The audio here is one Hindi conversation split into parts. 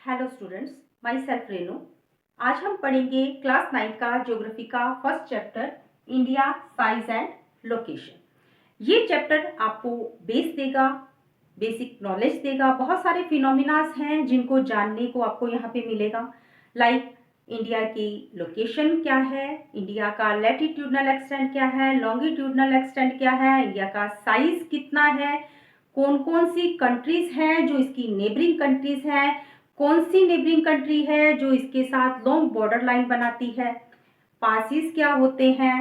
Hello students, my self Renu. आज हम पढ़ेंगे क्लास 9 का ज्योग्राफी का first chapter India size and location. ये चैप्टर आपको बेस देगा, बेसिक नॉलेज देगा। बहुत सारे फिनोमिनास हैं जिनको जानने को आपको यहाँ पे मिलेगा। लाइक इंडिया की लोकेशन क्या है, इंडिया का लैटिट्यूडनल एक्सटेंट क्या है, लॉन्गिट्यूडनल एक्सटेंट क्या है, इंडिया का साइज कितना है, कौन कौन सी कंट्रीज हैं जो इसकी नेबरिंग कंट्रीज हैं, कौन सी नेबरिंग कंट्री है जो इसके साथ लॉन्ग बॉर्डर लाइन बनाती है, पासिस क्या होते हैं।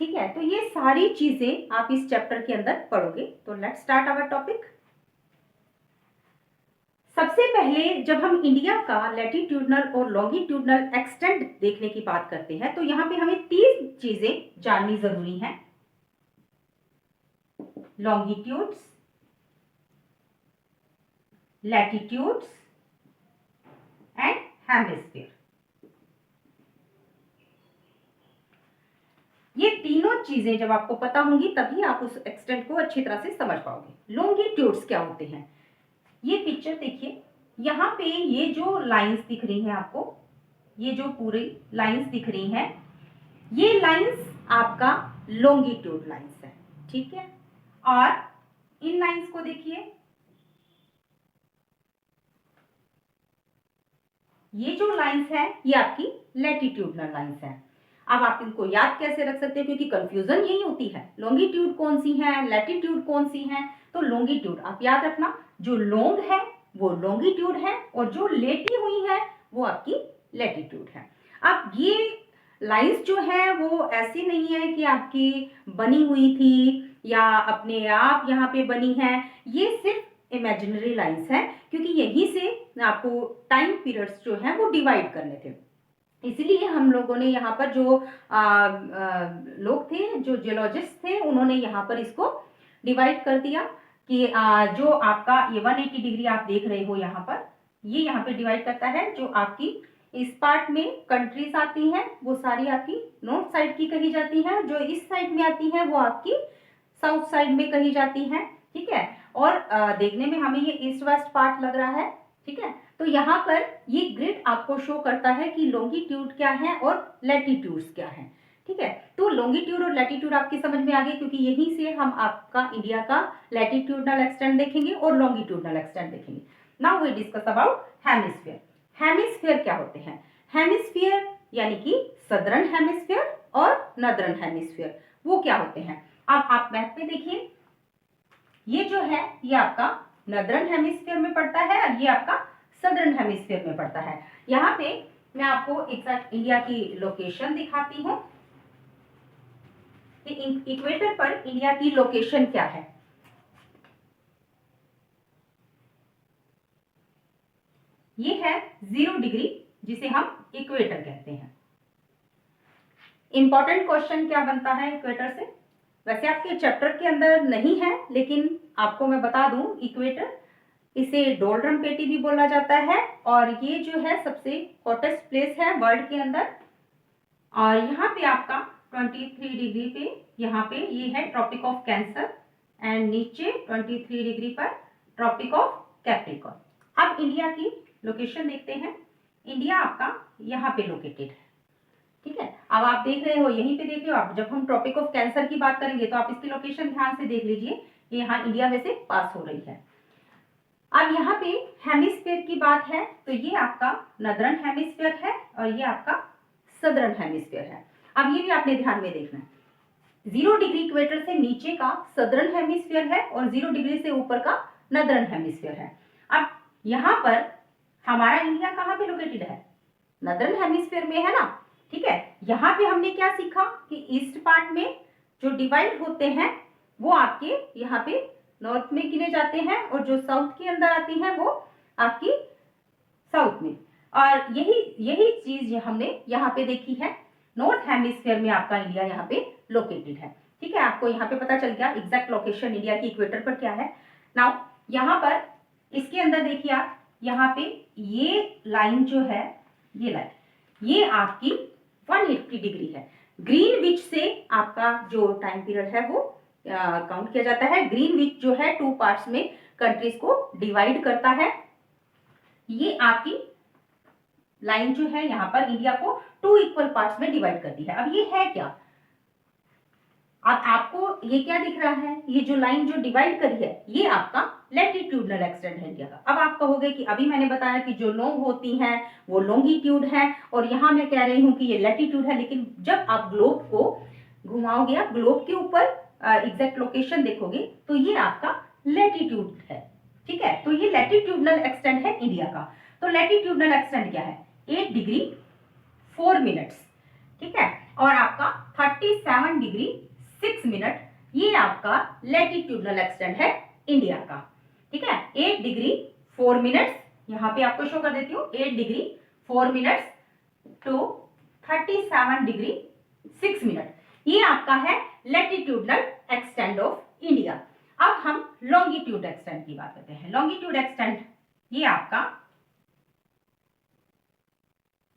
ठीक है, तो ये सारी चीजें आप इस चैप्टर के अंदर पढ़ोगे। तो लेट्स स्टार्ट आवर टॉपिक। सबसे पहले जब हम इंडिया का लैटिट्यूडनल और लॉन्गिट्यूडनल एक्सटेंट देखने की बात करते हैं तो यहाँ पे हमें 3 चीजें जाननी जरूरी हैं। Longitudes, latitudes and hemisphere. ये तीनों चीजें जब आपको पता होंगी तभी आप उस एक्सटेंट को अच्छी तरह से समझ पाओगे। लॉन्गिट्यूड्स क्या होते हैं, ये पिक्चर देखिए। यहाँ पे ये जो लाइंस दिख रही हैं आपको, ये जो पूरी लाइंस दिख रही हैं, ये लाइंस आपका लॉन्गिट्यूड लाइंस है। ठीक है, और इन लाइंस को देखिए, ये जो लाइंस है ये आपकी लैटिट्यूडनल लाइंस है। अब आप इनको याद कैसे रख सकते हैं, क्योंकि कंफ्यूजन यही होती है, लॉन्गिट्यूड कौन सी है, लैटिट्यूड कौन सी है। तो लॉन्गिट्यूड आप याद रखना, जो लॉन्ग है वो लॉन्गिट्यूड है और जो लेटी हुई है वो आपकी लैटिट्यूड है। अब ये लाइंस जो है वो ऐसी नहीं है कि आपकी बनी हुई थी या अपने आप यहाँ पे बनी है, ये सिर्फ इमेजिनरी लाइंस है, क्योंकि यहीं से आपको टाइम पीरियड्स जो हैं वो डिवाइड करने थे। इसलिए हम लोगों ने यहाँ पर जो लोग थे, जो जियोलॉजिस्ट थे, उन्होंने यहाँ पर इसको डिवाइड कर दिया कि जो आपका ये 180 डिग्री आप देख रहे हो यहाँ पर, ये यहाँ पे डिवाइड करता है। जो आपकी इस पार्ट में कंट्रीज आती हैं वो सारी आपकी नॉर्थ साइड की कही जाती हैं, जो इस साइड में आती हैं वो आपकी साउथ साइड में कही जाती हैं। ठीक है, और देखने में हमें ये ईस्ट वेस्ट पार्ट लग रहा है। ठीक है, तो यहाँ पर ये ग्रिड आपको शो करता है कि लॉन्गिट्यूड क्या है और लैटिट्यूड्स क्या है। ठीक है, तो लॉन्गिट्यूड और लैटिट्यूड आपकी समझ में आ गई, क्योंकि यहीं से हम आपका इंडिया का लैटिट्यूडनल एक्सटेंट देखेंगे और लॉन्गिट्यूडनल एक्सटेंट देखेंगे। Now we discuss about hemisphere. Hemisphere क्या होते हैं? हेमिस्फीयर यानी कि सदर्न हेमिस्फीयर और नॉर्दर्न हेमिस्फीयर, वो क्या होते हैं? अब आप मैप में देखिए, ये जो है ये आपका नॉर्दर्न हेमिस्फीयर में पड़ता है और ये आपका सदर्न हेमिस्फीयर में पड़ता है। यहाँ पे मैं आपको एग्जैक्ट इंडिया की लोकेशन दिखाती हूँ कि इक्वेटर पर इंडिया की लोकेशन क्या है। ये है 0 डिग्री, जिसे हम इक्वेटर कहते हैं। इंपॉर्टेंट क्वेश्चन क्या बनता है इक्वेटर से? वैसे आपके चैप्टर के अंदर नहीं है, लेकिन आपको मैं बता दूं, इक्वेटर, इसे डोलड्रम पेटी भी बोला जाता है और ये जो है सबसे हॉटेस्ट प्लेस है वर्ल्ड के अंदर। और यहाँ पे आपका 23 डिग्री पे, यहाँ पे ये है ट्रॉपिक ऑफ कैंसर एंड नीचे 23 डिग्री पर ट्रॉपिक ऑफ कैप्रिकॉर्न। अब इंडिया की लोकेशन देखते हैं। इंडिया आपका यहाँ पे लोकेटेड है। ठीक है, अब आप देख रहे हो, यहीं पे देख रहे हो आप। जब हम ट्रॉपिक ऑफ कैंसर की बात करेंगे तो आप इसकी लोकेशन ध्यान से देख लीजिए, ये यहाँ इंडिया में से पास हो रही है। अब यहाँ पे हेमिस्फीयर की बात है तो ये आपका नॉर्दर्न हेमिस्फीयर है और ये आपका सदर्न हेमिस्फीयर है। अब ये भी आपने ध्यान में देखना है, 0 डिग्री इक्वेटर से नीचे का सदर्न हेमिस्फीयर है और 0 डिग्री से ऊपर का नॉर्दर्न हेमिस्फीयर है। अब यहाँ पर हमारा इंडिया कहाँ पे लोकेटेड है? नॉर्दर्न हेमिस्फीयर में है ना। ठीक है, यहाँ पे हमने क्या सीखा कि ईस्ट पार्ट में जो डिवाइड होते हैं वो आपके यहाँ पे नॉर्थ में गिने जाते हैं और जो साउथ के अंदर आती हैं वो आपकी साउथ में। और यही चीज हमने यहाँ पे देखी है, नॉर्थ हेमिस्फीयर में आपका इंडिया यहाँ पे लोकेटेड है। ठीक है, आपको यहाँ पे पता चल गया एग्जैक्ट लोकेशन इंडिया की इक्वेटर पर क्या है। नाउ यहाँ पर इसके अंदर देखिए आप, यहाँ पे ये लाइन जो है, ये लाइन, ये आपकी 180 डिग्री है। ग्रीनविच से आपका जो टाइम पीरियड है वो काउंट किया जाता है। ग्रीनविच जो है 2 पार्ट्स में कंट्रीज को डिवाइड करता है। ये आपकी लाइन जो है यहाँ पर इंडिया को 2 इक्वल पार्ट्स में डिवाइड करती है। अब ये है क्या, अब आपको ये क्या दिख रहा है, ये जो लाइन जो डिवाइड करी है ये आपका लैटिट्यूडनल एक्सटेंट है इंडिया का। अब आप कहोगे कि अभी मैंने बताया कि जो लॉन्ग होती हैं वो लॉन्गिट्यूड है और यहाँ मैं कह रही हूँ कि ये लैटिट्यूड है, लेकिन जब आप ग्लोब को घुमाओगे, आप ग्लोब के ऊपर एग्जैक्ट लोकेशन देखोगे तो ये आपका लैटिट्यूड है। ठीक है, तो ये लैटिट्यूडनल एक्सटेंट है इंडिया का। तो लैटिट्यूडनल एक्सटेंट क्या है, 8 डिग्री 4 मिनट्स। ठीक है, और आपका 37 डिग्री 6 मिनट, ये आपका लैटिट्यूडनल एक्सटेंट है इंडिया का। ठीक है, 8 डिग्री 4 मिनट्स, यहाँ पे आपको शो कर देती हूँ, 8 degree 4 minutes to 37 degree 6 minute, ये आपका है लैटिट्यूडनल एक्सटेंट ऑफ इंडिया। अब हम लॉन्गिट्यूड एक्सटेंट की बात करते हैं। लॉन्गिट्यूड एक्सटेंट ये आपका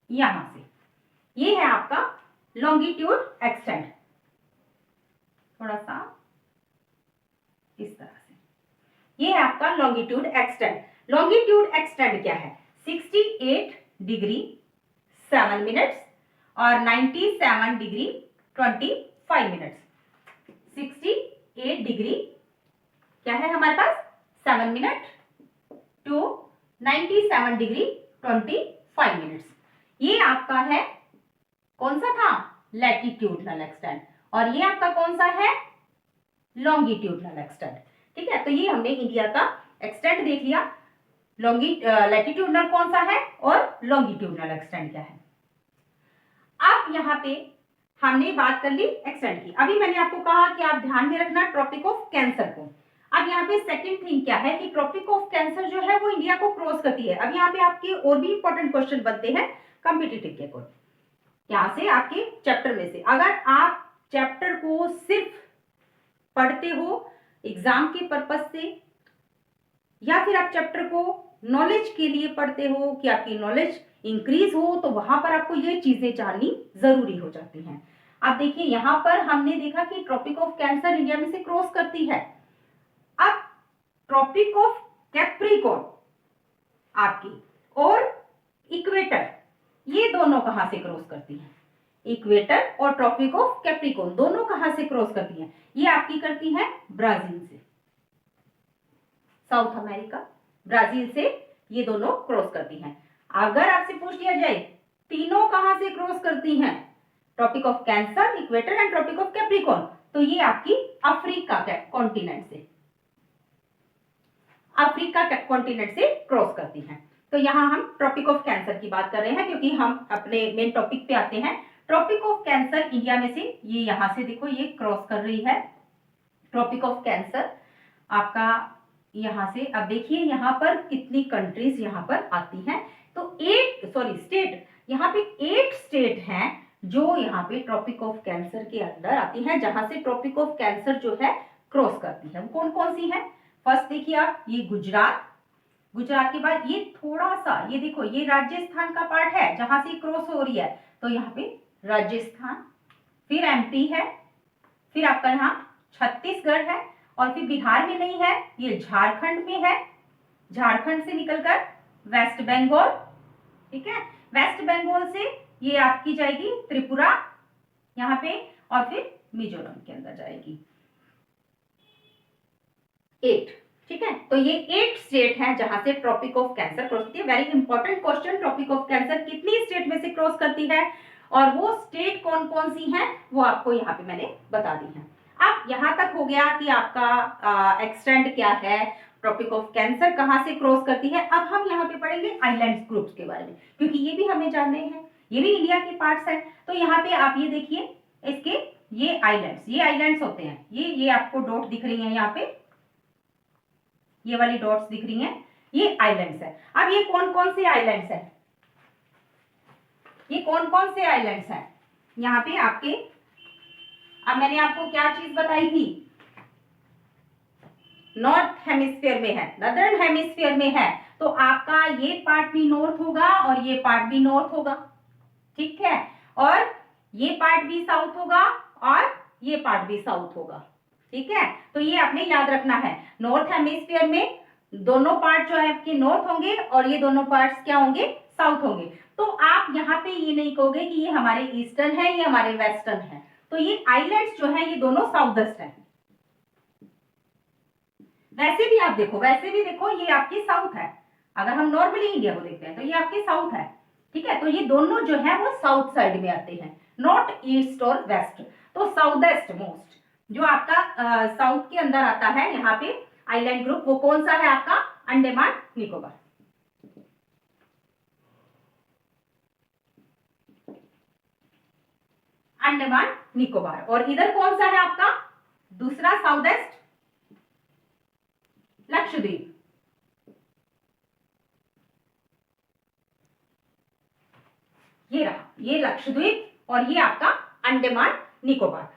यहां से, ये है आपका लॉन्गिट्यूड एक्सटेंट, थोड़ा सा इस तरह से, ये है आपका लॉन्गिट्यूड एक्सटेंट। लॉन्गिट्यूड एक्सटेंट क्या है, 68 डिग्री 7 मिनट्स और 97 डिग्री 25 मिनट्स। 68 डिग्री क्या है हमारे पास 7 मिनट टू 97 डिग्री 25 मिनट्स, ये आपका है कौन सा था, लैटिट्यूडनल एक्सटेंट, और ये आपका कौन सा है, लॉन्गिट्यूडनल एक्सटेंट। ठीक है, तो ये हमने इंडिया का एक्सटेंट देख लिया, लैटिट्यूडनल कौन सा है और लॉन्गिट्यूडनल एक्सटेंट क्या है। अब यहाँ पे हमने बात कर ली एक्सटेंट की। अभी मैंने आपको कहा कि आप ध्यान में रखना ट्रॉपिक ऑफ कैंसर को। अब यहाँ पे सेकंड थिंग क्या है कि ट्रॉपिक ऑफ कैंसर जो है वो इंडिया को क्रॉस करती है। अब यहाँ पे आपके और भी इंपॉर्टेंट क्वेश्चन बनते हैं कॉम्पिटिटिव के अकॉर्डिंग, यहाँ से आपके चैप्टर में से। अगर आप चैप्टर को सिर्फ पढ़ते हो एग्जाम के पर्पस से, या फिर आप चैप्टर को नॉलेज के लिए पढ़ते हो कि आपकी नॉलेज इंक्रीज हो, तो वहां पर आपको ये चीजें जाननी जरूरी हो जाती हैं। अब देखिए यहाँ पर हमने देखा कि ट्रॉपिक ऑफ कैंसर इंडिया में से क्रॉस करती है। अब ट्रॉपिक ऑफ कैप्रिकॉर्न आपकी और इक्वेटर, ये दोनों कहां से क्रॉस करती हैं, इक्वेटर और ट्रॉपिक ऑफ कैप्रिकॉर्न दोनों कहां से क्रॉस करती हैं, ये आपकी करती हैं ब्राजील से, साउथ अमेरिका, ब्राजील से ये दोनों क्रॉस करती हैं। अगर आपसे पूछ लिया जाए तीनों कहां से क्रॉस करती हैं, tropic of cancer, equator and tropic of capricorn, तो ये आपकी अफ्रीका के कॉन्टिनेंट से, अफ्रीका कॉन्टिनेंट से क्रॉस करती हैं। तो यहाँ हम ट्रॉपिक ऑफ कैंसर की बात कर रहे हैं क्योंकि हम अपने मेन टॉपिक पे आते हैं। ट्रॉपिक ऑफ कैंसर इंडिया में से ये यहाँ से देखो ये क्रॉस कर रही है ट्रॉपिक ऑफ कैंसर आपका यहाँ से। अब देखिए यहाँ पर कितनी कंट्रीज यहाँ पर आती हैं, तो 8 स्टेट, यहाँ पे 8 स्टेट हैं जो यहाँ पे ट्रॉपिक ऑफ कैंसर के अंदर आती हैं, जहां से ट्रॉपिक ऑफ कैंसर जो है क्रॉस करती है। कौन कौन सी है, फर्स्ट देखिए आप, ये गुजरात, गुजरात के बाद ये थोड़ा सा, ये देखो ये राजस्थान का पार्ट है जहां से क्रॉस हो रही है, तो यहाँ पे राजस्थान, फिर एमपी है, फिर आपका यहाँ छत्तीसगढ़ है, और फिर बिहार में नहीं है, ये झारखंड में है, झारखंड से निकलकर वेस्ट बंगाल, ठीक है, वेस्ट बंगाल से ये आपकी जाएगी त्रिपुरा यहाँ पे, और फिर मिजोरम के अंदर जाएगी 8। ठीक है, तो ये 8 स्टेट हैं जहां से ट्रॉपिक ऑफ कैंसर क्रॉस करती है। Very important question, tropic of cancer कितनी स्टेट में से क्रॉस करती है और वो स्टेट कौन कौन सी हैं वो आपको यहाँ पे मैंने बता दी है। अब यहाँ तक हो गया कि आपका एक्सटेंट क्या है, ट्रॉपिक ऑफ कैंसर कहाँ से क्रॉस करती है। अब हम यहाँ पे पढ़ेंगे आइलैंड्स ग्रुप्स के बारे में, क्योंकि ये भी हमें जानने हैं, ये भी इंडिया के पार्ट्स हैं। तो यहाँ पे आप ये देखिए इसके ये आइलैंड्स होते हैं, ये आपको डॉट दिख रही है, यहाँ पे ये वाली डॉट्स दिख रही हैं, ये आइलैंड्स है। अब ये कौन कौन से आइलैंड्स है, ये कौन कौन से आइलैंड्स हैं यहाँ पे आपके। अब मैंने आपको क्या चीज बताई थी, नॉर्थ हेमिस्फीयर में है, नदर्न हेमिस्फीयर में है, तो आपका ये पार्ट भी नॉर्थ होगा और ये पार्ट भी नॉर्थ होगा, ठीक है, और ये पार्ट भी साउथ होगा और ये पार्ट भी साउथ होगा, ठीक है। तो ये आपने याद रखना है, नॉर्थ हेमिस्फीयर में दोनों पार्ट जो है आपके नॉर्थ होंगे और ये दोनों पार्ट्स क्या होंगे, साउथ होंगे। तो आप यहाँ पे ये नहीं कहोगे कि ये हमारे ईस्टर्न है, ये हमारे वेस्टर्न है। तो ये आइलैंड्स जो है ये दोनों साउथ वेस्ट है। वैसे भी आप देखो, वैसे भी देखो ये आपके साउथ है। अगर हम नॉर्मली इंडिया को देखते हैं तो ये आपके साउथ है, ठीक है। तो ये दोनों जो है वो साउथ साइड में आते हैं, नॉट ईस्ट और वेस्ट। तो साउथ वेस्ट मोस्ट जो आपका साउथ के अंदर आता है यहाँ पे आइलैंड ग्रुप, वो कौन सा है आपका, अंडमान निकोबार। अंडमान निकोबार। और इधर कौन सा है आपका दूसरा साउथ वेस्ट, लक्षद्वीप। ये रहा, ये लक्षद्वीप और ये आपका अंडमान निकोबार।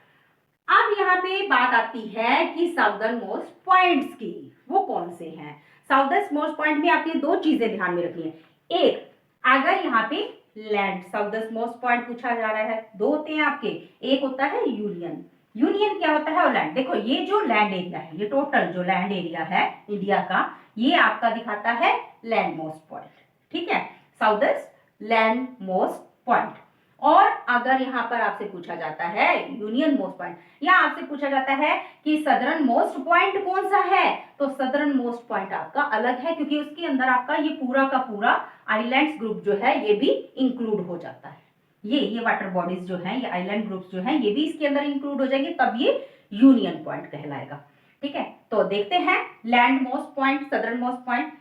अब यहाँ पे बात आती है कि साउदर्न मोस्ट पॉइंट्स की, वो कौन से हैं। साउदर्न मोस्ट पॉइंट में आपने दो चीजें ध्यान में रखनी है। एक, अगर यहाँ पे लैंड साउदर्न मोस्ट पॉइंट पूछा जा रहा है, दो होते हैं आपके, एक होता है यूनियन। यूनियन क्या होता है, और लैंड। देखो ये जो लैंड एरिया है, ये टोटल जो लैंड एरिया है इंडिया का, ये आपका दिखाता है लैंड मोस्ट पॉइंट, ठीक है, साउदर्न लैंड मोस्ट पॉइंट। और अगर यहाँ पर आपसे पूछा जाता है यूनियन मोस्ट पॉइंट, या आपसे पूछा जाता है कि सदर्न मोस्ट पॉइंट कौन सा है, तो सदर्न मोस्ट पॉइंट आपका अलग है, क्योंकि उसके अंदर आपका ये पूरा का पूरा आइलैंड्स ग्रुप जो है ये भी इंक्लूड हो जाता है। ये वाटर बॉडीज जो है, ये आइलैंड ग्रुप्स जो है, ये भी इसके अंदर इंक्लूड हो जाएंगे, तब ये यूनियन पॉइंट कहलाएगा, ठीक है। तो देखते हैं land most point, southern most point.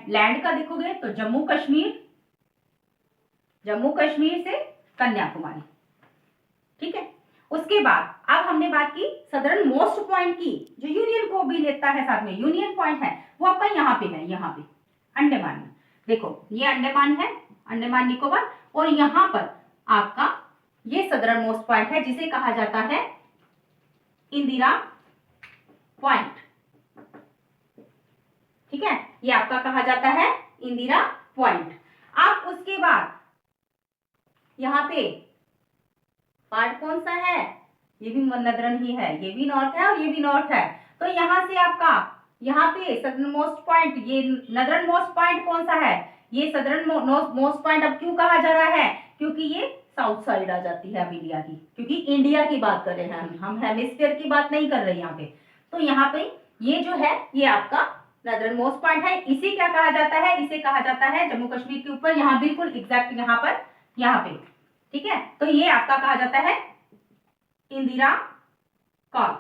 Land का देखोगे तो जम्मू कश्मीर, जम्मू कश्मीर से कन्याकुमारी, ठीक है। उसके बाद अब हमने बात की सदर्न मोस्ट पॉइंट की, जो यूनियन को भी लेता है साथ में, यूनियन पॉइंट है वो आपका यहाँ पे है, यहाँ पे अंडमान में। देखो ये अंडमान है, अंडमान निकोबार, और यहाँ पर आपका ये सदर्न मोस्ट पॉइंट है, जिसे कहा जाता है इंदिरा पॉइंट, ठीक है। ये आपका कहा जाता है इंदिरा पॉइंट। अब उसके बाद यहाँ पे पार्ट कौन सा है, ये भी नदरन ही है, ये भी नॉर्थ है और ये भी नॉर्थ है। तो यहां से आपका यहाँ पे सदर्न मोस्ट पॉइंट, ये नदरन मोस्ट पॉइंट कौन सा है, ये सदर्न मोस्ट पॉइंट अब क्यों कहा जा रहा है, क्योंकि ये साउथ साइड आ जाती है अब इंडिया की, क्योंकि इंडिया की बात कर रहे हैं हम हेमिस्फीयर की बात नहीं कर रहे यहाँ पे। तो यहाँ पे ये जो है ये आपका नदरन मोस्ट पॉइंट है। इसे क्या कहा जाता है, इसे कहा जाता है जम्मू कश्मीर के ऊपर, यहाँ बिल्कुल एग्जैक्ट यहाँ पर, यहाँ पे, ठीक है। तो ये आपका कहा जाता है इंदिरा कॉल।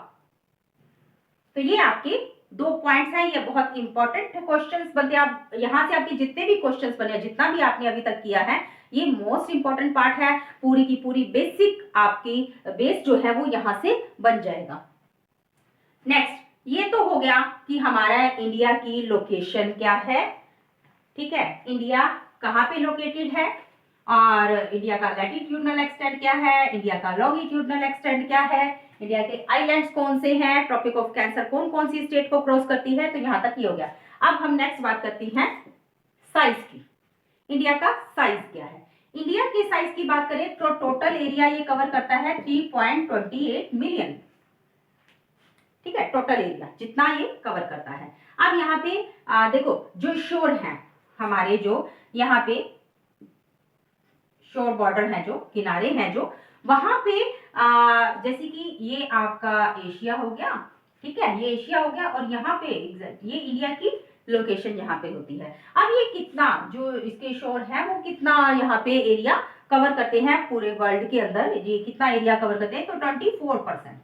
तो ये आपके दो पॉइंट्स हैं, ये बहुत इंपॉर्टेंट क्वेश्चंस बनते हैं। आप यहां से आपके जितने भी क्वेश्चंस बने, जितना भी आपने अभी तक किया है, ये मोस्ट इंपॉर्टेंट पार्ट है, पूरी की पूरी बेसिक आपकी बेस जो है वो यहां से बन जाएगा। नेक्स्ट, ये तो हो गया कि हमारा इंडिया की लोकेशन क्या है, ठीक है, इंडिया कहाँ पे लोकेटेड है, और इंडिया का लैटिट्यूडनल एक्सटेंट क्या है, इंडिया का लॉन्गिट्यूडनल एक्सटेंट क्या है, इंडिया के आइलैंड्स कौन से हैं, ट्रॉपिक ऑफ कैंसर कौन कौन सी स्टेट को क्रॉस करती है। तो यहां तक ही हो गया। अब हम नेक्स्ट बात करते हैं साइज की। इंडिया का साइज क्या है, इंडिया के साइज की बात करें तो टोटल एरिया ये कवर करता है 3.28 मिलियन, ठीक है, टोटल एरिया जितना ये कवर करता है। अब यहाँ पे देखो जो शोर है हमारे, जो यहाँ पे शोर बॉर्डर है, जो किनारे हैं, जो वहां पे जैसे कि ये आपका एशिया हो गया, ठीक है, ये एशिया हो गया, और यहाँ पे एग्जैक्ट ये इंडिया की लोकेशन यहाँ पे होती है। अब ये कितना जो इसके शोर है वो कितना यहाँ पे एरिया कवर करते हैं पूरे वर्ल्ड के अंदर, ये कितना एरिया कवर करते हैं, तो 24%,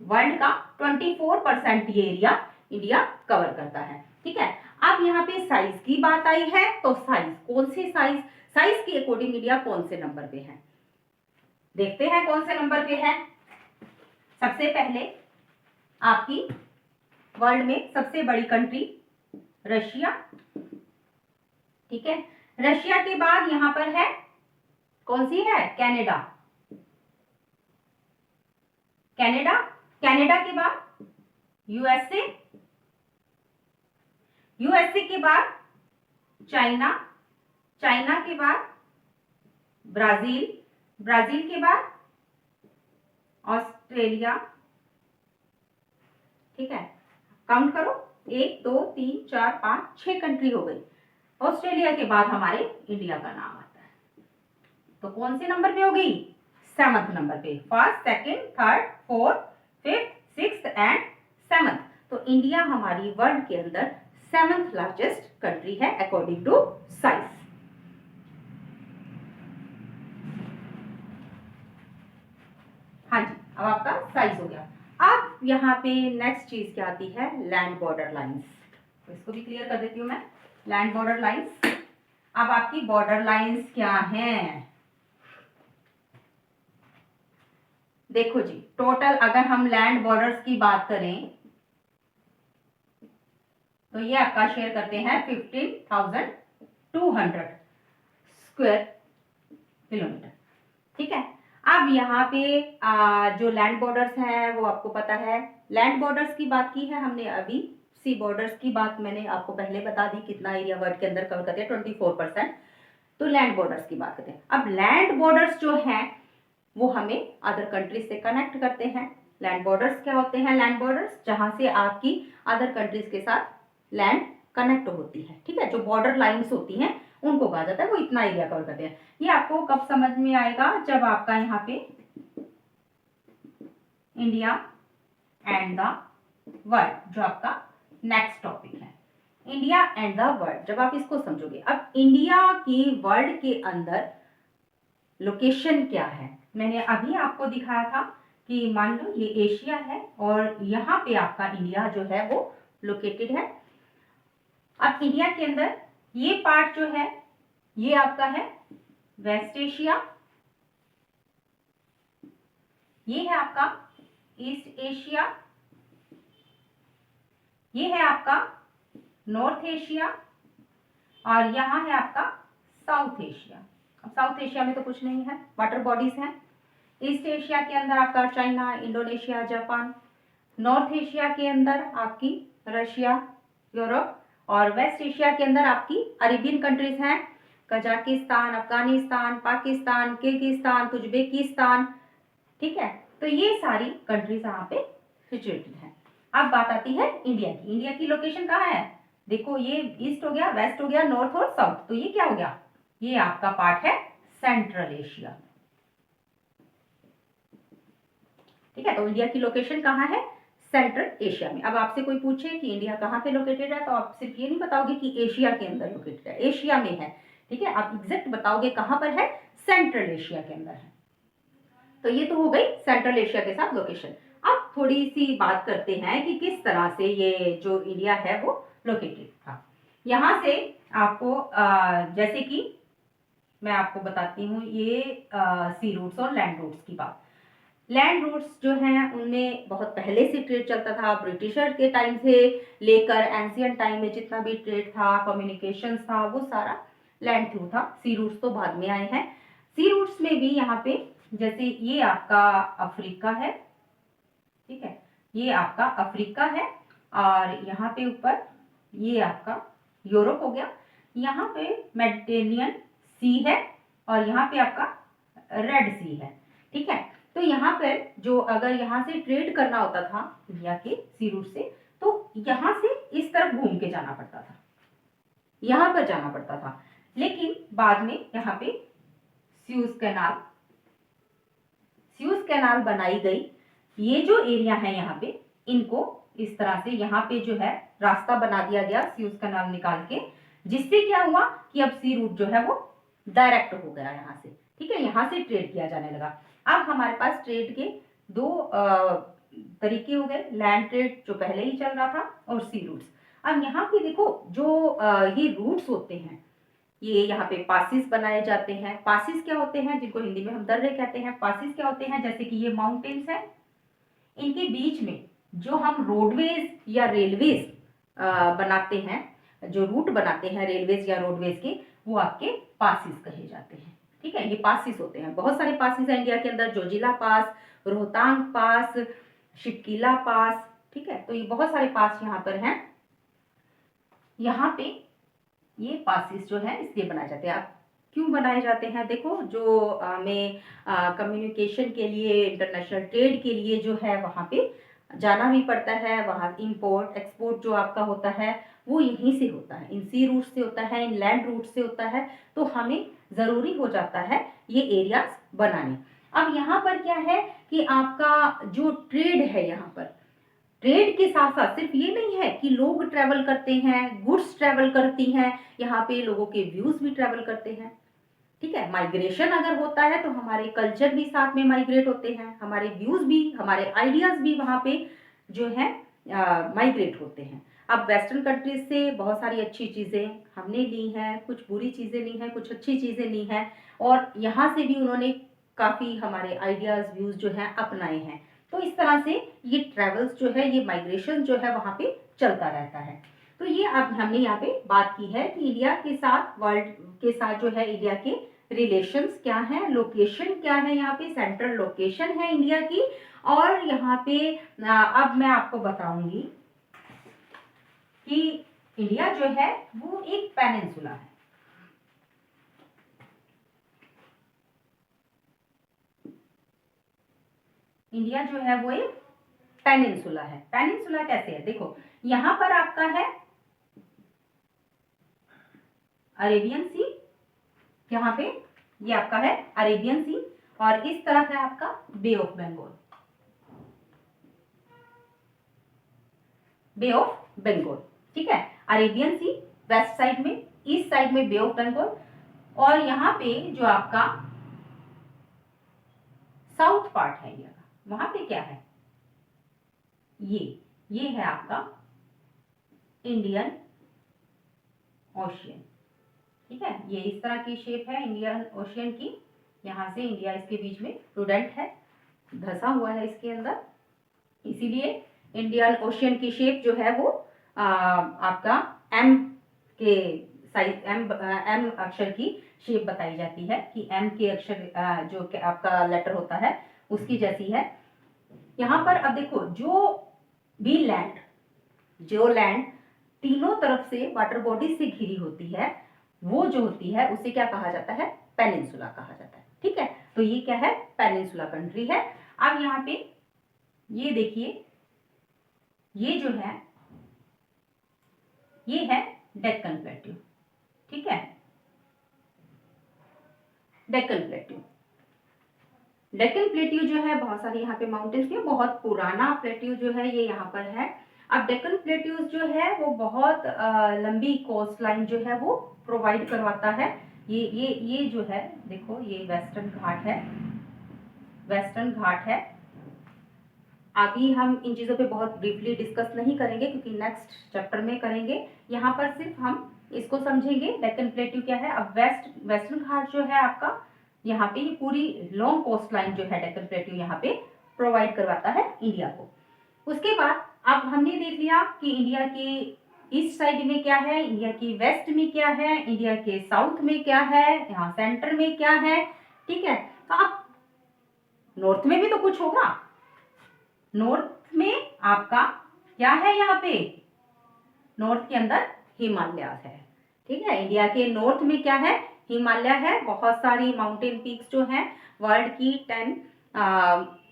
वर्ल्ड का 24% ये एरिया इंडिया कवर करता है, ठीक है। अब यहाँ पे साइज की बात आई है, तो साइज कौन से साइज के अकॉर्डिंग इंडिया कौन से नंबर पे है, देखते हैं कौन से नंबर पे है। सबसे पहले आपकी वर्ल्ड में सबसे बड़ी कंट्री रशिया, ठीक है, रशिया के बाद यहां पर है कौन सी है, कनाडा, कनाडा, कनाडा के बाद यूएसए, यूएसए के बाद चाइना, चाइना के बाद ब्राजील, ब्राजील के बाद ऑस्ट्रेलिया, ठीक है, काउंट करो 1 2 3 4 5 6 कंट्री हो गई। ऑस्ट्रेलिया के बाद हमारे इंडिया का नाम आता है। तो कौन से नंबर पे हो गई? 7th नंबर पे। First, second, third, fourth, fifth, sixth and 7th। तो इंडिया हमारी वर्ल्ड के अंदर 7th लार्जेस्ट कंट्री है अकॉर्डिंग टू साइज। हाँ जी, अब आपका साइज हो गया। अब यहाँ पे नेक्स्ट चीज क्या आती है? Land border lines. तो इसको भी क्लियर कर देती हूँ मैं। Land border lines. अब आपकी बॉर्डर लाइंस क्या हैं? देखो जी, टोटल अगर हम लैंड बॉर्डर्स की बात करें तो ये आपका शेयर करते हैं 15,200 स्क्वायर किलोमीटर। ठीक है। अब यहाँ पे जो लैंड बॉर्डर्स हैं वो आपको पता है। लैंड बॉर्डर्स की बात की है हमने अभी। सी बॉर्डर्स की बात मैंने आपको पहले बता दी, कितना एरिया वर्ल्ड के अंदर कवर करते हैं, 24%। तो लैंड बॉर्डर्स की बात करते हैं। अब लैंड बॉर्डर्स जो हैं वो हमें अदर कंट्रीज से कनेक्ट करते हैं। लैंड बॉर्डर्स क्या होते हैं? लैंड बॉर्डर्स जहां से आपकी अदर कंट्रीज के साथ लैंड कनेक्ट होती है। ठीक है, जो बॉर्डर लाइंस होती हैं उनको कहा जाता है, वो इतना एरिया कवर करते हैं। ये आपको कब समझ में आएगा? जब आपका यहाँ पे इंडिया एंड द वर्ल्ड, जो आपका नेक्स्ट टॉपिक है, इंडिया एंड द वर्ल्ड, जब आप इसको समझोगे। अब इंडिया की वर्ल्ड के अंदर लोकेशन क्या है? मैंने अभी आपको दिखाया था कि मान लो ये एशिया है और यहाँ पे आपका इंडिया जो है वो लोकेटेड है। अब इंडिया के अंदर ये पार्ट जो है ये आपका है वेस्ट एशिया, ये है आपका ईस्ट एशिया, ये है आपका नॉर्थ एशिया और यहाँ है आपका साउथ एशिया। अब साउथ एशिया में तो कुछ नहीं है, वाटर बॉडीज हैं। ईस्ट एशिया के अंदर आपका China, Indonesia, Japan. North Asia के अंदर आपकी रशिया, यूरोप। और वेस्ट एशिया के अंदर आपकी अरेबियन कंट्रीज हैं, Kazakhstan, Afghanistan, Pakistan, Kyrgyzstan, Turkmenistan. ठीक है, तो ये सारी कंट्रीज यहाँ पे सिचुएटेड हैं। अब बात आती है इंडिया की। इंडिया की लोकेशन कहाँ है? देखो, ये ईस्ट हो गया, वेस्ट हो गया, नॉर्थ और साउथ। तो ये क्या हो गया? ये आपका पार्ट है सेंट्रल एशिया। ठीक है, तो इंडिया की लोकेशन कहाँ है? सेंट्रल एशिया में। अब आपसे कोई पूछे कि इंडिया कहाँ पे लोकेटेड है तो आप सिर्फ ये नहीं बताओगे कि एशिया के अंदर लोकेटेड है, एशिया में है। ठीक है, आप एग्जैक्ट बताओगे कहाँ पर है? सेंट्रल एशिया के अंदर है। तो ये तो हो गई सेंट्रल एशिया के साथ लोकेशन। अब थोड़ी सी बात करते हैं कि किस तरह से ये जो इंडिया है वो लोकेटेड था। यहाँ से आपको जैसे कि मैं आपको बताती हूँ ये सी रूट्स और लैंड रूट्स की बात। लैंड रूट्स जो हैं उनमें बहुत पहले से ट्रेड चलता था, ब्रिटिशर के टाइम से लेकर एंशियंट टाइम में जितना भी ट्रेड था, कम्युनिकेशन था, वो सारा लैंड थ्रू था। सी रूट्स तो बाद में आए हैं। सी रूट्स में भी यहाँ पे जैसे ये आपका अफ्रीका है, ठीक है, ये आपका अफ्रीका है और यहाँ पे ऊपर ये आपका यूरोप हो गया। यहाँ पे मेडिटेरेनियन सी है और यहाँ पे आपका रेड सी है। ठीक है, तो यहाँ पर जो अगर यहाँ से ट्रेड करना होता था इंडिया के सी रूट से, तो यहाँ से इस तरफ घूम के जाना पड़ता था, यहाँ पर जाना पड़ता था। लेकिन बाद में यहाँ पे स्यूज कैनाल बनाई गई। ये जो एरिया है यहाँ पे, इनको इस तरह से यहाँ पे जो है रास्ता बना दिया गया स्यूज कैनाल निकाल के, जिससे क्या हुआ कि अब सी रूट जो है वो डायरेक्ट हो गया यहाँ से। ठीक है, यहाँ से ट्रेड किया जाने लगा। अब हमारे पास ट्रेड के दो तरीके हो गए, लैंड ट्रेड जो पहले ही चल रहा था और सी रूट्स। अब यहाँ पे देखो जो ये रूट्स होते हैं, ये यहाँ पे पासिस बनाए जाते हैं। पासिस क्या होते हैं? जिनको हिंदी में हम दर्रे कहते हैं। पासिस क्या होते हैं? जैसे कि ये माउंटेन्स है, इनके बीच में जो हम रोडवेज या रेलवेज बनाते हैं, जो रूट बनाते हैं रेलवेज या रोडवेज के, वो आपके पासिस कहे जाते हैं। ठीक है, ये पासिस होते हैं। बहुत सारे पासिस हैं इंडिया के अंदर, जोजिला पास, रोहतांग पास, शिपकीला पास। ठीक है, तो ये बहुत सारे पास यहाँ पर हैं। यहाँ पे ये पासिस जो है इसलिए बनाए जाते हैं। अब क्यों बनाए जाते हैं? देखो, जो हमें कम्युनिकेशन के लिए, इंटरनेशनल ट्रेड के लिए जो है वहाँ पे जाना भी पड़ता है, वहाँ इंपोर्ट एक्सपोर्ट जो आपका होता है वो यहीं से होता है, इन सी रूट से होता है, इन लैंड रूट से होता है। तो हमें ज़रूरी हो जाता है ये एरियाज बनाने। अब यहाँ पर क्या है कि आपका जो ट्रेड है, यहाँ पर ट्रेड के साथ साथ सिर्फ ये नहीं है कि लोग ट्रैवल करते हैं, गुड्स ट्रैवल करती हैं, यहाँ पे लोगों के व्यूज भी ट्रैवल करते हैं। ठीक है, माइग्रेशन अगर होता है तो हमारे कल्चर भी साथ में माइग्रेट होते हैं, हमारे व्यूज भी, हमारे आइडियाज भी वहाँ पे जो है माइग्रेट होते हैं। अब वेस्टर्न कंट्रीज से बहुत सारी अच्छी चीज़ें हमने ली हैं, कुछ बुरी चीज़ें ली हैं, कुछ अच्छी चीज़ें ली हैं, और यहाँ से भी उन्होंने काफ़ी हमारे आइडियाज व्यूज जो हैं अपनाए हैं। तो इस तरह से ये ट्रेवल्स जो है, ये माइग्रेशन जो है वहाँ पे चलता रहता है। तो ये अब हमने यहाँ पे बात की है कि इंडिया के साथ, वर्ल्ड के साथ जो है इंडिया के रिलेशंस क्या है, लोकेशन क्या है, यहाँ पे सेंट्रल लोकेशन है इंडिया की। और यहाँ पे अब मैं आपको बताऊंगी कि इंडिया जो है वो एक पेनिनसुला है। इंडिया जो है वो एक पेनिनसुला है। पेनिनसुला कैसे है, देखो यहाँ पर आपका है अरेबियन सी, यहाँ पे ये आपका है अरेबियन सी, और इस तरफ है आपका Bay of Bengal, Bay of Bengal. ठीक है, अरेबियन सी वेस्ट साइड में, ईस्ट साइड में बे ऑफ बंगाल, और यहाँ पे जो आपका साउथ पार्ट है इंडिया का, वहां पे क्या है, ये है आपका इंडियन ओशियन। ठीक है, ये इस तरह की शेप है इंडियन ओशियन की, यहाँ से इंडिया इसके बीच में प्रूडेंट है, धंसा हुआ है इसके अंदर, इसीलिए इंडियन ओशियन की शेप जो है वो आपका एम के साइज, एम अक्षर की शेप बताई जाती है कि एम के अक्षर जो आपका लेटर होता है उसकी जैसी है। यहाँ पर अब देखो, जो लैंड तीनों तरफ से वाटर बॉडी से घिरी होती है, वो जो होती है उसे क्या कहा जाता है, पेनिनसुला कहा जाता है। ठीक है, तो ये क्या है, पेनिनसुला कंट्री है। अब यहाँ पे ये देखिए, ये जो है ये है डेक्कन प्लेट्यू। ठीक है, डेक्कन प्लेट्यू, डेक्कन प्लेट्यू जो है बहुत सारे यहाँ पे माउंटेन्स के, बहुत पुराना प्लेट्यू जो है ये यहाँ पर है। अब डेक्कन प्लेट्यूज जो है वो बहुत लंबी कोस्ट लाइन जो है वो प्रोवाइड करवाता है। ये जो है देखो, ये वेस्टर्न घाट है, वेस्टर्न घाट है। अभी हम इन चीज़ों पे बहुत ब्रीफली डिस्कस नहीं करेंगे क्योंकि नेक्स्ट चैप्टर में करेंगे। यहाँ पर सिर्फ हम इसको समझेंगे डेक्कन प्लेट्यू क्या है। अब वेस्टर्न घाट जो है आपका, यहाँ पे ये पूरी लॉन्ग कोस्ट लाइन जो है डेक्कन प्लेट्यू यहाँ पे प्रोवाइड करवाता है इंडिया को। उसके बाद अब हमने देख लिया कि इंडिया की ईस्ट साइड में क्या है, इंडिया की वेस्ट में क्या है, इंडिया के साउथ में क्या है, यहाँ सेंटर में क्या है। ठीक है, तो अब नॉर्थ में भी तो कुछ होगा। नॉर्थ में आपका क्या है, यहाँ पे नॉर्थ के अंदर हिमालयाज है। ठीक है, इंडिया के नॉर्थ में क्या है, हिमालय है। बहुत सारी माउंटेन पीक्स जो हैं, वर्ल्ड की 10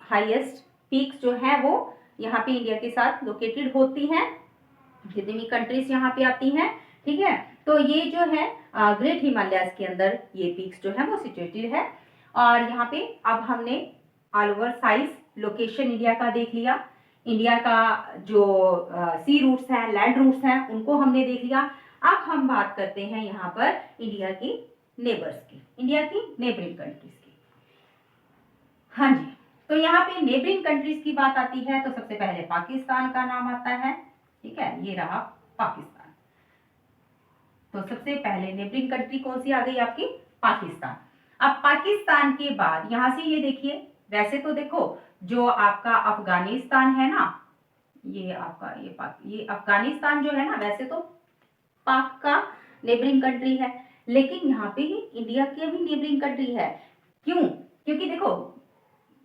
हाईएस्ट पीक्स जो हैं वो यहाँ पे इंडिया के साथ लोकेटेड होती हैं, जितनी भी कंट्रीज यहाँ पे आती हैं। ठीक है, तो ये जो है ग्रेट हिमालयाज के अंदर ये पीक्स जो है वो सिचुएटेड है। और यहाँ पे अब हमने all over size location India का देख लिया, इंडिया का जो सी रूट्स हैं, लैंड रूट्स हैं, उनको हमने देख लिया। अब हम बात करते हैं यहाँ पर इंडिया की नेबर्स की, इंडिया की नेबरिंग कंट्रीज की। हाँ जी, तो यहाँ पे नेबरिंग कंट्रीज की बात आती है तो सबसे पहले पाकिस्तान का नाम आता है। ठीक है, ये रहा पाकिस्तान। तो सबसे पहले नेबरिंग कंट्री कौन सी आ गई आपकी, पाकिस्तान। अब पाकिस्तान के बाद यहाँ से ये देखिए, वैसे तो देखो जो आपका अफगानिस्तान है ना, ये आपका ये अफगानिस्तान जो है ना, वैसे तो पाक का नेबरिंग कंट्री है, लेकिन यहाँ पे ही इंडिया की भी नेबरिंग कंट्री है। क्यों, क्योंकि देखो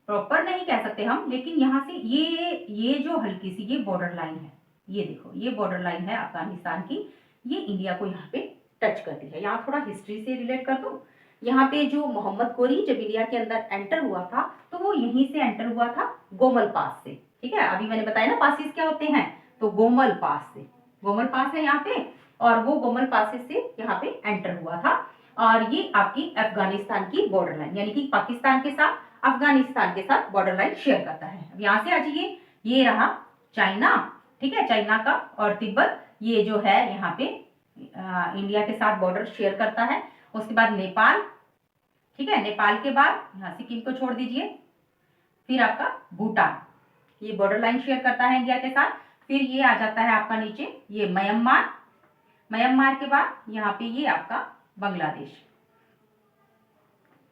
प्रॉपर नहीं कह सकते हम, लेकिन यहाँ से ये जो हल्की सी ये बॉर्डर लाइन है, ये देखो ये बॉर्डर लाइन है अफगानिस्तान की, ये इंडिया को यहाँ पे टच करती है। यहाँ थोड़ा हिस्ट्री से रिलेट कर दूं, यहाँ पे जो मोहम्मद गोरी जब इंडिया के अंदर एंटर हुआ था तो वो यहीं से एंटर हुआ था, गोमल पास से। ठीक है, अभी मैंने बताया ना पासिस क्या होते हैं, तो गोमल पास से, गोमल पास है यहाँ पे, और वो गोमल पास से यहाँ पे एंटर हुआ था। और ये आपकी अफगानिस्तान की बॉर्डर लाइन, यानी कि पाकिस्तान के साथ अफगानिस्तान के साथ बॉर्डर लाइन शेयर करता है। अब यहाँ से आ जाइए, ये रहा चाइना, ठीक है, चाइना का और तिब्बत, ये जो है यहाँ पे इंडिया के साथ बॉर्डर शेयर करता है। उसके बाद नेपाल, ठीक है, नेपाल के बाद यहाँ सिक्किम को छोड़ दीजिए, फिर आपका भूटान, ये बॉर्डर लाइन शेयर करता है इंडिया के साथ। फिर ये आ जाता है आपका नीचे ये म्यांमार, म्यांमार के बाद यहाँ पे ये आपका बांग्लादेश,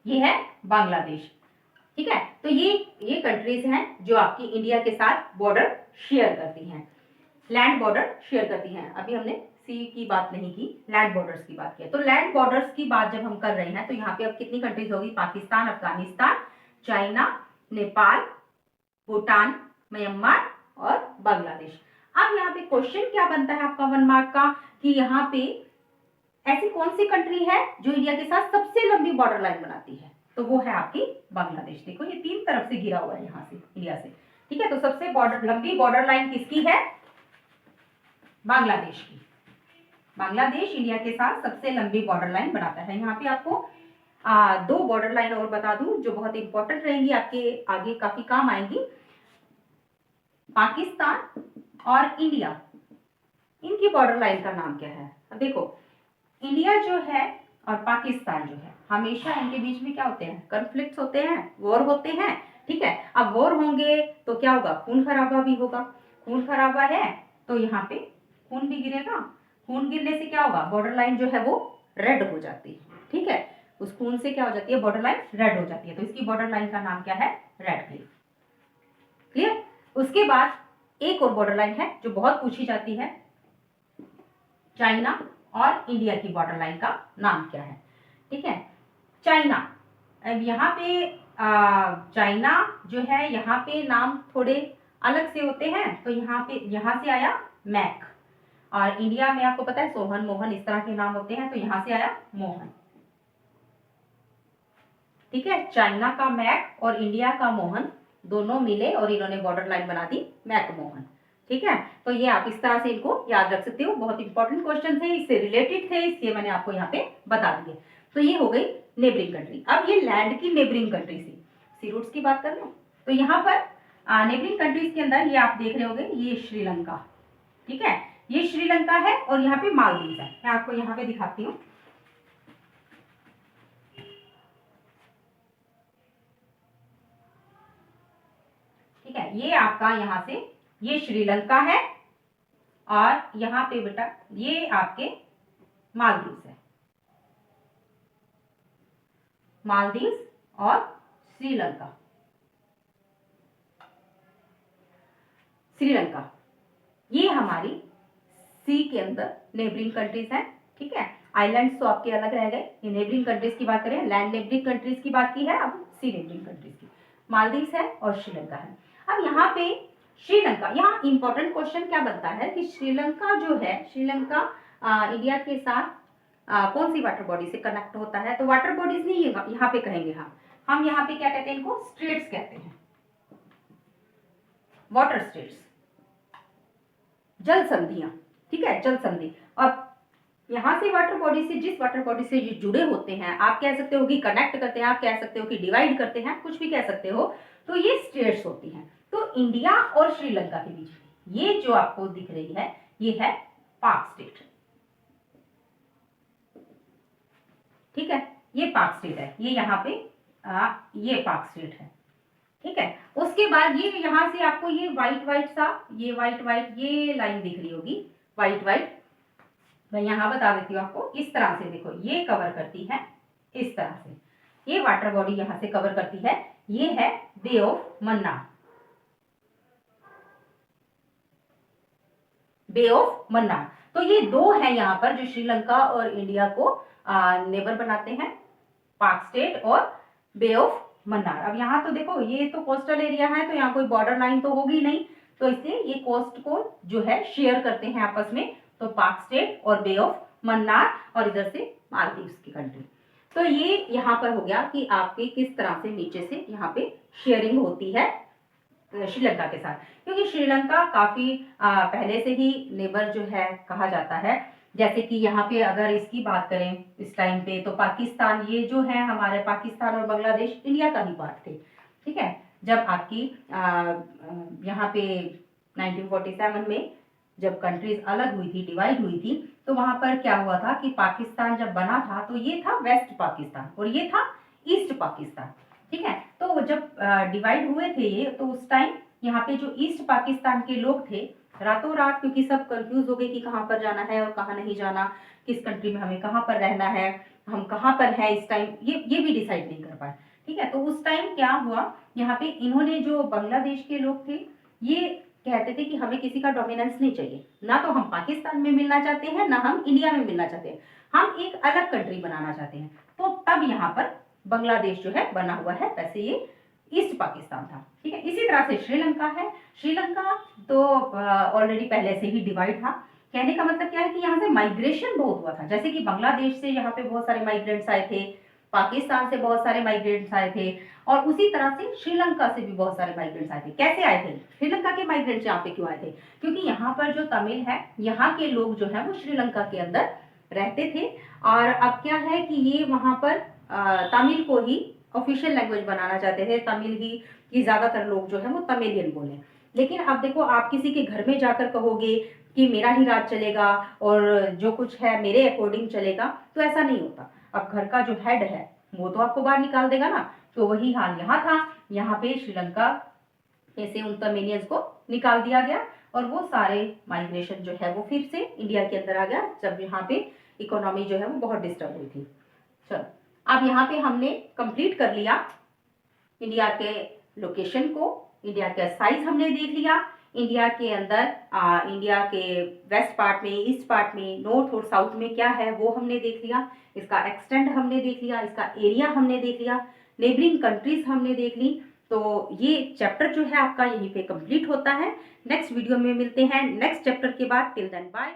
ये है बांग्लादेश। ठीक है, तो ये कंट्रीज हैं जो आपकी इंडिया के साथ बॉर्डर शेयर करती हैं, लैंड बॉर्डर शेयर करती हैं। अभी हमने सी की बात नहीं की, लैंड बॉर्डर्स की बात की। तो लैंड बॉर्डर्स की बात जब हम कर रहे हैं तो यहाँ पे अब कितनी कंट्रीज होगी, पाकिस्तान, अफगानिस्तान, चाइना, नेपाल, भूटान, म्यांमार और बांग्लादेश। अब यहाँ पे क्वेश्चन क्या बनता है आपका 1 मार्क का, कि यहाँ पे ऐसी कौन सी कंट्री है जो इंडिया के साथ सबसे लंबी बॉर्डर लाइन बनाती है, तो वो है आपकी बांग्लादेश। देखो ये 3 तरफ से घिरा हुआ है यहाँ से, इंडिया से। ठीक है, तो सबसे लंबी बॉर्डर लाइन किसकी है, बांग्लादेश की। बांग्लादेश इंडिया के साथ सबसे लंबी बॉर्डर लाइन बनाता है। यहाँ पे आपको 2 बॉर्डर लाइन और बता दूं जो बहुत इंपॉर्टेंट रहेंगी, आपके आगे काफी काम आएंगी। पाकिस्तान और इंडिया, इनकी बॉर्डर लाइन का नाम क्या है। अब देखो इंडिया जो है और पाकिस्तान जो है, हमेशा इनके बीच में क्या होते हैं, कॉन्फ्लिक्ट्स होते हैं, वॉर होते हैं। ठीक है, अब वॉर होंगे तो क्या होगा, खून खराबा भी होगा। खून खराबा है तो यहाँ पे खून भी गिरेगा, खून गिरने से क्या होगा, बॉर्डर लाइन जो है वो रेड हो जाती है। ठीक है, उस खून से क्या हो जाती है, बॉर्डर लाइन रेड हो जाती है, तो इसकी बॉर्डर लाइन का नाम क्या है, रेड क्लिफ। क्लियर। उसके बाद एक और बॉर्डर लाइन है जो बहुत पूछी जाती है, चाइना और इंडिया की बॉर्डर लाइन का नाम क्या है। ठीक है, चाइना, अब यहाँ पे चाइना जो है, यहाँ पे नाम थोड़े अलग से होते हैं, तो यहाँ से आया मैक, और इंडिया में आपको पता है सोहन, मोहन, इस तरह के नाम होते हैं, तो यहाँ से आया मोहन। ठीक है, चाइना का मैक और इंडिया का मोहन दोनों मिले और इन्होंने बॉर्डर लाइन बना दी मैक मोहन। ठीक है, तो ये आप इस तरह से इनको याद रख सकते हो, बहुत इंपॉर्टेंट क्वेश्चन थे, इससे रिलेटेड थे, इसलिए मैंने आपको यहाँ पे बता दिए। तो ये हो गई नेबरिंग कंट्री। अब ये लैंड की नेबरिंग कंट्री सी रूट्स की बात कर लो, तो यहाँ पर नेबरिंग कंट्रीज के अंदर ये आप देख रहे होगे, ये श्रीलंका, ठीक है, ये श्रीलंका है और यहाँ पे मालदीव है। मैं आपको यहाँ पे दिखाती हूँ। ठीक है, ये आपका यहाँ से ये श्रीलंका है और यहाँ पे बेटा ये आपके मालदीव है, मालदीव और श्रीलंका। श्रीलंका ये हमारी सी के अंदर नेबरिंग कंट्रीज हैं। ठीक है, आइलैंड्स तो आपके अलग रह गए, ये नेबरिंग कंट्रीज की बात करें, लैंड नेबरिंग कंट्रीज की बात की है, अब सी नेबरिंग कंट्रीज की, मालदीव है और श्रीलंका है। अब यहाँ पे श्रीलंका, यहाँ इंपॉर्टेंट क्वेश्चन क्या बनता है कि श्रीलंका जो है, श्रीलंका इंडिया के साथ कौन सी वाटर बॉडी से कनेक्ट होता है, तो वाटर बॉडीज नहीं यहाँ पे कहेंगे हम यहाँ पे क्या कहते हैं, इनको स्टेट्स कहते हैं, वाटर स्टेट्स, जल संधियां। ठीक है, जल संधि। और यहाँ से वाटर बॉडी से, जिस वाटर बॉडी से ये जुड़े होते हैं, आप कह सकते हो कि कनेक्ट करते हैं, आप कह सकते हो कि डिवाइड करते हैं, कुछ भी कह सकते हो, तो ये स्टेट्स होती हैं। तो इंडिया और श्रीलंका के बीच ये जो आपको दिख रही है, ये है पाक स्टेट। ठीक है, ये पाक स्टेट है, ये यहाँ पे ये पाक स्टेट है। ठीक है, उसके बाद ये यहाँ से आपको ये व्हाइट व्हाइट सा, ये व्हाइट व्हाइट ये लाइन दिख रही होगी, व्हाइट व्हाइट, मैं यहाँ बता देती हूँ आपको, इस तरह से देखो, ये कवर करती है इस तरह से, ये वाटर बॉडी यहाँ से कवर करती है, ये है Bay of Mannar, Bay of Mannar. तो ये दो है यहाँ पर जो श्रीलंका और इंडिया को नेबर बनाते हैं, पाक स्टेट और बे ऑफ मन्नार। अब यहाँ तो देखो ये तो कोस्टल एरिया है, तो यहाँ कोई बॉर्डर लाइन तो होगी नहीं, तो इसलिए ये कोस्ट को जो है शेयर करते हैं आपस में, तो पाक स्टेट और बे ऑफ मन्नार और इधर से मालदीव्स की कंट्री। तो ये यहाँ पर हो गया कि आपके किस तरह से नीचे से यहाँ पे शेयरिंग होती है श्रीलंका के साथ, क्योंकि श्रीलंका काफी पहले से ही नेबर जो है कहा जाता है। जैसे कि यहाँ पे अगर इसकी बात करें इस टाइम पे, तो पाकिस्तान, ये जो है हमारे पाकिस्तान और बांग्लादेश इंडिया का ही पार्ट थे, ठीक है। जब आपकी यहाँ पे 1947 में जब कंट्रीज अलग हुई थी, डिवाइड हुई थी, तो वहां पर क्या हुआ था कि पाकिस्तान जब बना था तो ये था वेस्ट पाकिस्तान और ये था ईस्ट पाकिस्तान, ठीक है। तो जब डिवाइड हुए थे ये, तो उस टाइम यहाँ पे जो ईस्ट पाकिस्तान के लोग थे, रातों रात, क्योंकि सब कंफ्यूज हो गए कि कहाँ पर जाना है और कहाँ नहीं जाना, किस कंट्री में हमें कहाँ पर रहना है, हम कहाँ पर है इस टाइम, ये भी डिसाइड नहीं कर पाए, ठीक है। तो उस टाइम क्या हुआ, यहाँ पे इन्होंने, जो बांग्लादेश के लोग थे, ये कहते थे कि हमें किसी का डोमिनेंस नहीं चाहिए, ना तो हम पाकिस्तान में मिलना चाहते हैं, ना हम इंडिया में मिलना चाहते हैं, हम एक अलग कंट्री बनाना चाहते हैं। तो तब यहाँ पर बांग्लादेश जो है बना हुआ है, वैसे ये ईस्ट पाकिस्तान था, ठीक है। इसी तरह से श्रीलंका है। श्रीलंका तो ऑलरेडी पहले से ही डिवाइड था। कहने का मतलब क्या है कि यहाँ से माइग्रेशन बहुत हुआ था, जैसे कि बांग्लादेश से यहाँ पे बहुत सारे माइग्रेंट्स आए थे, पाकिस्तान से बहुत सारे माइग्रेंट्स आए थे, और उसी तरह से श्रीलंका से भी बहुत सारे माइग्रेंट्स आए थे। कैसे आए थे श्रीलंका के माइग्रेंट्स, यहाँ पे क्यों आए थे? क्योंकि यहाँ पर जो तमिल है, यहाँ के लोग जो है वो श्रीलंका के अंदर रहते थे, और अब क्या है कि ये वहां पर तमिल को ही ऑफिशियल लैंग्वेज बनाना चाहते थे, तमिल ही कि ज्यादातर लोग जो है वो तमिलियन बोले। लेकिन अब देखो, आप किसी के घर में जाकर कहोगे कि मेरा ही राज चलेगा और जो कुछ है मेरे अकॉर्डिंग चलेगा, तो ऐसा नहीं होता। अब घर का जो हेड है वो तो आपको बाहर निकाल देगा ना। तो वही हाल यहाँ था, यहाँ पे श्रीलंका में से उन तमिलियंस को निकाल दिया गया, और वो सारे माइग्रेशन जो है वो फिर से इंडिया के अंदर आ गया, जब यहाँ पे इकोनॉमी जो है वो बहुत डिस्टर्ब हुई थी। चलो, अब यहाँ पे हमने कंप्लीट कर लिया इंडिया के लोकेशन को, इंडिया का साइज हमने देख लिया, इंडिया के अंदर इंडिया के वेस्ट पार्ट में, ईस्ट पार्ट में, नॉर्थ और साउथ में क्या है वो हमने देख लिया, इसका एक्सटेंड हमने देख लिया, इसका एरिया हमने देख लिया, नेबरिंग कंट्रीज हमने देख ली। तो ये चैप्टर जो है आपका यहीं पे कंप्लीट होता है। नेक्स्ट वीडियो में मिलते हैं नेक्स्ट चैप्टर के बाद। Till then bye.